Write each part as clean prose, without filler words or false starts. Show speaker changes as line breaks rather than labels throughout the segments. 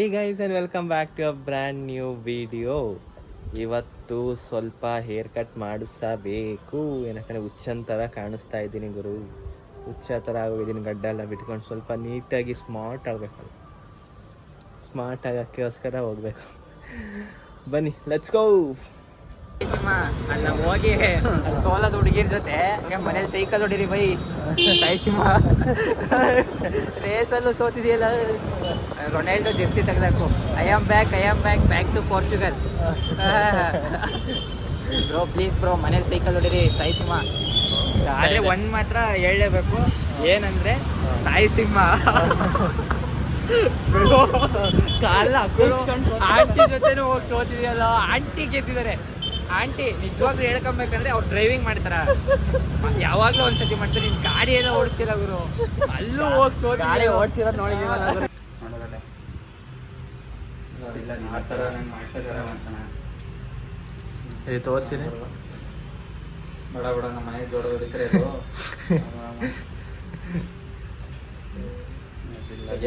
Hey guys and welcome back to a brand new video. ಇವತ್ತು ಸ್ವಲ್ಪ hair cut ಮಾಡಿಸಬೇಕು, ಏನಕ್ಕಂದರೆ ಹುಚ್ಚನ್ ಥರ ಕಾಣಿಸ್ತಾ ಇದ್ದೀನಿ ಗುರು. ಹುಚ್ಚ ಥರ ಆಗೋಗಿದ್ದೀನಿ, ಗಡ್ಡ ಎಲ್ಲ ಬಿಟ್ಕೊಂಡು ಸ್ವಲ್ಪ ನೀಟಾಗಿ ಸ್ಮಾರ್ಟ್ ಆಗಬೇಕಲ್ಲ. ಸ್ಮಾರ್ಟ್ ಆಗೋಕ್ಕೋಸ್ಕರ ಹೋಗಬೇಕು. ಬನ್ನಿ ಲೆಟ್ಸ್ ಗೋ.
ಅಲ್ಲ ಹೋಗಿ ಸೋಲದ ಹುಡುಗಿರ ಜೊತೆ ಮನೇಲಿ ಸೈಕಲ್ ಹೊಡಿರಿ ಬೈ ಸಿಂಹ. ರೇಸಲ್ಲೂ ಸೋತಿದೆಯಲ್ಲ. ರೊನಾಲ್ಡೋ ಜೆರ್ಸಿ ತೆಗ್ದಾಕು. I am back to Portugal. Bro please bro, ಮನೇಲಿ ಸೈಕಲ್ ಹೊಡಿರಿ ಸಾಯಿ ಸಿಂಹ. ಆದರೆ ಒಂದು ಮಾತ್ರ ಹೇಳಲೇಬೇಕು, ಏನಂದ್ರೆ ಸಾಯಿ ಸಿಂಹ ಕಾಲ ಆಂಟಿ ಜೊತೆನೂ ಹೋಗಿ ಸೋತಿದೆಯಲ್ಲ. ಆಂಟಿ ಗೆದ್ದಿದ್ದಾರೆ. ಆಂಟಿ ನಿಜವಾಗ್ಲೂ ಹೇಳ್ಕೊಬೇಕಂದ್ರೆ ಅವ್ರು ಡ್ರೈವಿಂಗ್ ಮಾಡ್ತಾರ, ಯಾವಾಗ್ಲೂ ಒಂದ್ಸತಿ ಮಾಡ್ತಾರೆ. ನಿನ್ ಗಾಡಿ ಎಲ್ಲ ಓಡಿಸ್ತಿಲ್ಲ ಗುರು, ಅಲ್ಲೂ ಹೋಗಿ ಸೋತಿ ಗಾಡಿ ಓಡಿಸಿರೋದು ನೋಡಿದೀವಲ್ಲ.
ತೋರಿಸಿದೆ
ಬಡ ಬಡ ನಮ್ಮ ಮನೆ ಜೋಡೋದಿಕ್ಕರೆ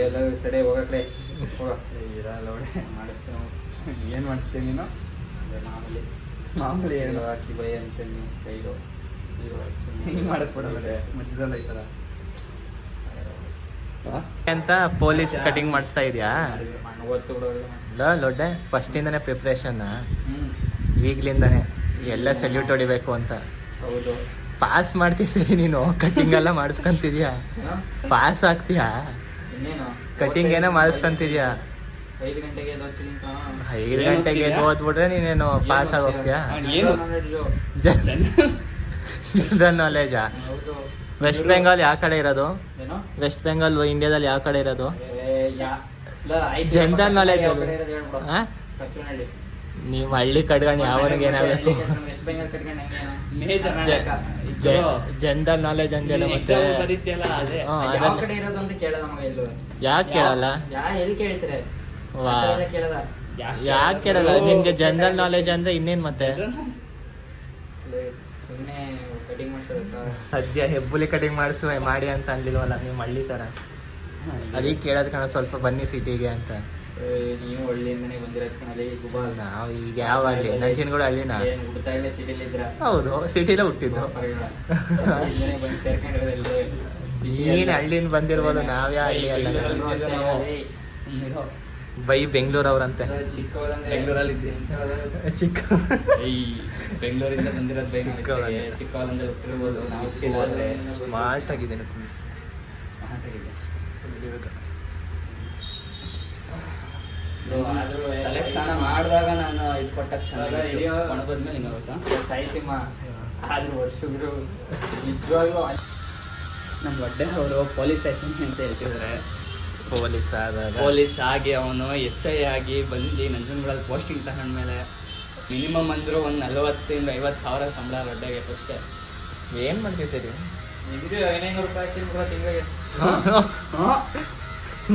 ಎಲ್ಲ ಸಡೆ ಹೋಗಕ್ರೆ ಇರಲ್ಲ ಒಳ್ಳೆ ಮಾಡಿಸ್ತೇನೆ. ಏನು ಮಾಡಿಸ್ತೀನಿ ನೀನು? ಮಾಮೂಲಿ ಏನು ಹಾಕಿ ಬೈ ಅಂತೀನಿ ಸೈಡು ಹಿಂಗೆ ಮಾಡಿಸ್ಬಿಡೋದ್ರೆ ಮಧ್ಯದಲ್ಲಿ ಐತಲ್ಲ
ಅಂತ ಪೊಲೀಸ್ ಕಟಿಂಗ್ ಮಾಡಿಸ್ತಾ ಇದೆಯಾ?
ಗೊತ್ತು ಬಿಡೋದು
ಲೊಡ್ಡೆ ಫಸ್ಟಿಂದನೇ ಪ್ರಿಪ್ರೇಷನ್, ಈಗ್ಲಿಂದಾನೆ ಎಲ್ಲ ಸಲ್ಯೂಟ್ ಹೊಡಿಬೇಕು ಅಂತ.
ಹೌದು,
ಪಾಸ್ ಮಾಡ್ತೀಯ ಸರಿ, ನೀನು ಕಟಿಂಗ್ ಎಲ್ಲ ಮಾಡಿಸ್ಕೊಂತಿದ್ಯಾ? ಪಾಸ್ ಆಗ್ತೀಯಾ?
ಇನ್ನೇನು
ಕಟಿಂಗ್ ಏನೋ ಮಾಡಿಸ್ಕೊಂತಿದ್ಯಾ?
5 ಗಂಟೆಗೆ
5 ಗಂಟೆಗೆ ಓದ್ಬಿಟ್ರೆ ನೀನೇನು ಪಾಸ್ ಆಗೋಗ್ತೀಯಾ? ಜನರಲ್ ನಾಲೆಜಾ? ವೆಸ್ಟ್ ಬೆಂಗಾಲ್ ಯಾವ ಕಡೆ ಇರೋದು? ವೆಸ್ಟ್ ಬೆಂಗಾಲ್ ಇಂಡಿಯಾದಲ್ಲಿ ಯಾವ ಕಡೆ ಇರೋದು? General knowledge. ನೀವು ಹಳ್ಳಿ ಕಟ್ಕೊಂಡು ಯಾವನಿಗೆ ಏನಾಗಬೇಕು? ಜನರಲ್ ನಾಲೆಜ್ ಅಂತೆಲ್ಲ ಮತ್ತೆ ಯಾಕೆ ಕೇಳಲ್ಲ? ಯಾಕೆ ಕೇಳಲ್ಲ? ನಿಮ್ಗೆ ಜನರಲ್ ನಾಲೆಜ್ ಅಂದ್ರೆ ಇನ್ನೇನ್ ಮತ್ತೆ? ಸದ್ಯ ಹೆಬ್ಬುಲಿ ಕಟಿಂಗ್ ಮಾಡಿ ಅಂತ ಅನ್ಲಿಲ್ವಲ್ಲ ನೀವು ಹಳ್ಳಿ ತರ. ಅದಕ್ಕೆ ಕೇಳೋದ್ ಕಣ ಸ್ವಲ್ಪ ಬನ್ನಿ ಸಿಟಿಗೆ ಅಂತ.
ನೀವು ಹಳ್ಳಿಯಿಂದನೇ ಬಂದಿರೋದು.
ನಾವು ಈಗ ಯಾವ ಹಳ್ಳಿ? ನಂಜನಗೂಡು ಹಳ್ಳಿನ? ಹೌದು, ಸಿಟಿಲೇ ಹುಟ್ಟಿದ್ದು. ನೀನ್ ಹಳ್ಳಿನ ಬಂದಿರ್ಬೋದು, ನಾವ್ಯಾ ಹಳ್ಳಿ ಅಲ್ಲ. ಬೈ ಬೆಂಗಳೂರು ಅವ್ರಂತೆ.
ಬೆಂಗಳೂರಲ್ಲಿ
ಚಿಕ್ಕ
ಬೆಂಗಳೂರಿಂದ ಬಂದಿರೋದು. ಚಿಕ್ಕವರಿಂದ ಹುಟ್ಟಿರ್ಬೋದು. ನಾವು
ಸ್ಮಾರ್ಟ್ ಆಗಿದ್ದೇನೆ.
ಸ್ನಾನ ಮಾಡಿದಾಗ ನಾನು ಇದು ಕೊಟ್ಟಾಗ ಚೆನ್ನಾಗಿ ಒಣಬದ್ಮೇಲೆ ಹಿಂಗೆ ಗೊತ್ತಾ ಸಾಯಿ ಸಿಂಹ. ಆದ್ರೂ ಅಷ್ಟು ಗುರು ನಿಜವಾಗ್ಲೂ ನಮ್ಮ ಒಡ್ಡೆ ಅವರು ಪೊಲೀಸ್ ಆಯ್ತು ಅಂತ ಹೇಳ್ತಿದ್ದಾರೆ. ಪೊಲೀಸ್ ಆಗಿ ಅವನು SI ಆಗಿ ಬಂದು ನಂಜನಗೂಡಲ್ಲಿ ಪೋಸ್ಟಿಂಗ್ ತಗೊಂಡ್ಮೇಲೆ ಮಿನಿಮಮ್ ಅಂದರೂ ಒಂದು 40,000-50,000 ಸಾವಿರ ಸಂಬಳ ಒಡ್ಡೆಗೆ. ಫಸ್ಟೇ
ಏನ್ ಮಾಡ್ತಿದ್ದೀರಿ?
500 ರೂಪಾಯಿ ಹಾಕ್ತೀನಿ ತಿಂಗಳಿಗೆ.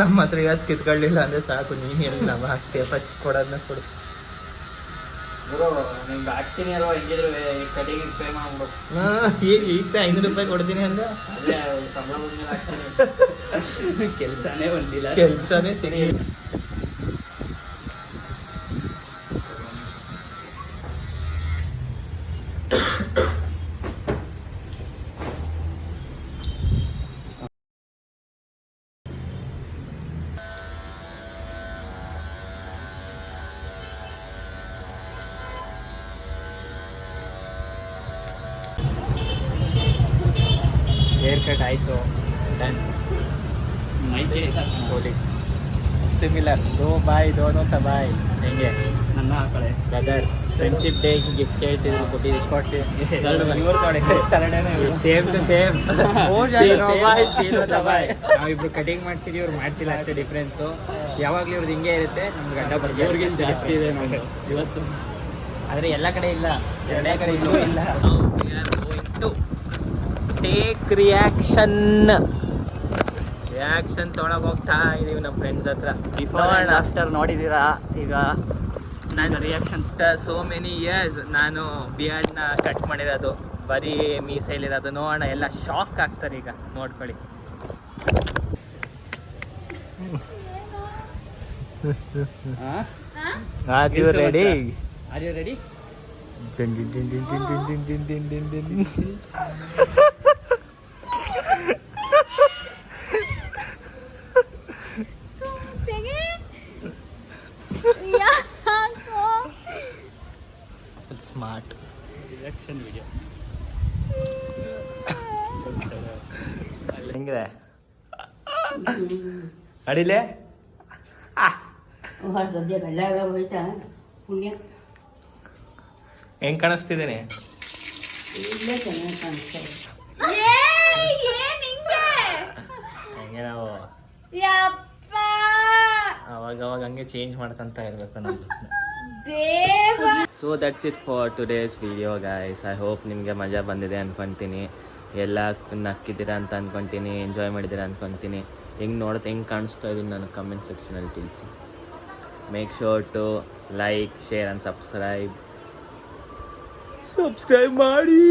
ನಮ್ಮ ಹತ್ರ ಇವತ್ತು ಕಿತ್ಕೊಳ್ಳಿಲ್ಲ ಅಂದ್ರೆ ಸಾಕು. ನೀನು ಹೇಳಿ ನಮ್ಮ ಹಾಕ್ತೀಯ, ಫಸ್ಟ್ ಕೊಡೋದನ್ನ ಕೊಡು
ಗುರು. ನಿಮ್ಗೆ ಹಾಕ್ತೀನಿ ಅಲ್ವಾ, ಹೆಂಗಿದ್ರು ಕಟಿಂಗ್ ಪೇ ಮಾಡ್ಬಿಡು.
ಈಗ 500 ರೂಪಾಯಿ ಕೊಡ್ತೀನಿ ಅಂದ.
ಅದೇ ಸಂಬಳ ಬಂದ್ಮೇಲೆ ಹಾಕ್ತೀನಿ. ಕೆಲಸನೇ ಬಂದಿಲ್ಲ,
ಕೆಲಸನೇ ಸಿಗಿ. ಹೇರ್ ಕಟ್ ಆಯಿತು, ಡನ್. ಪೊಲೀಸ್ ಸಿಮಿಲರ್, ದೋ ಬಾಯ್ ದೋನೋ ತಬಾಯ್. ಹೆಂಗೆ
ನನ್ನ ಆ ಕಡೆ
ಬ್ರದರ್ ಫ್ರೆಂಡ್ಶಿಪ್ ಡೇ ಗಿಫ್ಟ್ ಹೇಳ್ತಿದ್ರು, ಕೊಟ್ಟು ಸೇಮ್ ಟು ಸೇಮ್. ನಾವಿಬ್ರು ಕಟಿಂಗ್ ಮಾಡ್ಸಿದೀವಿ, ಇವ್ರು ಮಾಡ್ಸಿಲ್ಲ, ಅಷ್ಟೇ ಡಿಫ್ರೆನ್ಸು. ಯಾವಾಗಲೂ ಇವ್ರದ್ದು ಹಿಂಗೆ ಇರುತ್ತೆ, ನಮ್ಗೆ ಗಡ್ಡ ಬರ್ತೀವಿ.
ಇವ್ರಿಗೇನು ಜಾಸ್ತಿ ಇದೆ ನೋಡಿ ಇವತ್ತು,
ಆದರೆ ಎಲ್ಲ ಕಡೆ ಇಲ್ಲ, ಎರಡೇ ಕಡೆ ಇನ್ನೂ ಇಲ್ಲ. ಟೇಕ್ ರಿಯಾಕ್ಷನ್ ತೊಗೊಳಕ್ ಹೋಗ್ತಾ ಇದೀವಿ ನಮ್ಮ ಫ್ರೆಂಡ್ಸ್ ಹತ್ರ.
ಬಿಫೋರ್ ಆ್ಯಂಡ್ ಆಫ್ಟರ್ ನೋಡಿದ್ದೀರಾ ಈಗ ನಾನು ರಿಯಾಕ್ಷನ್ಸ್.
ಸೋ ಮೆನಿ ಇಯರ್ಸ್ ನಾನು ಬಿಯರ್ಡ್ನ ಕಟ್ ಮಾಡಿರೋದು, ಬರೀ ಮೀಸೈಲಿರೋದು. ನೋಡೋಣ, ಎಲ್ಲ ಶಾಕ್ ಆಗ್ತಾರೆ ಈಗ, ನೋಡ್ಕೊಳ್ಳಿ. Are you ready?
Are you ready?
Smart
reaction video
ಹೆಂಗಿದೆ ಅಡಿಲೆ?
ಸದ್ಯ ಬೆಳ್ಳ ಹೋಯ್ತಾ ಪುಣ್ಯ
ಹೆಂಗ್ ಕಾಣಿಸ್ತಿದ್ದೇನೆ?
ಇಲ್ಲೇ ಚೆನ್ನಾಗಿ ಕಾಣಿಸ್ತಾರೆ.
ಹಂಗೆ ನಾವು ಅವಾಗ ಅವಾಗ ಹಂಗೆ ಚೇಂಜ್ ಮಾಡ್ಕೊಂತ ಇರ್ಬೇಕು ನಮ್ದು. So that's it for today's video guys. I hope ನಿಮಗೆ ಮಜಾ ಬಂದಿದೆ ಅಂದ್ಕೊತೀನಿ. ಎಲ್ಲ ನಕ್ಕಿದ್ದೀರಾ ಅಂತ ಅಂದ್ಕೊತೀನಿ, ಎಂಜಾಯ್ ಮಾಡಿದ್ದೀರಾ ಅಂದ್ಕೊತೀನಿ. ಹೆಂಗೆ ಕಾಣಿಸ್ತಾ ಇದ್ದೀನಿ ನಾನು ಕಮೆಂಟ್ ಸೆಕ್ಷನಲ್ಲಿ ತಿಳಿಸಿ. Make sure to like, share and subscribe ಮಾಡಿ.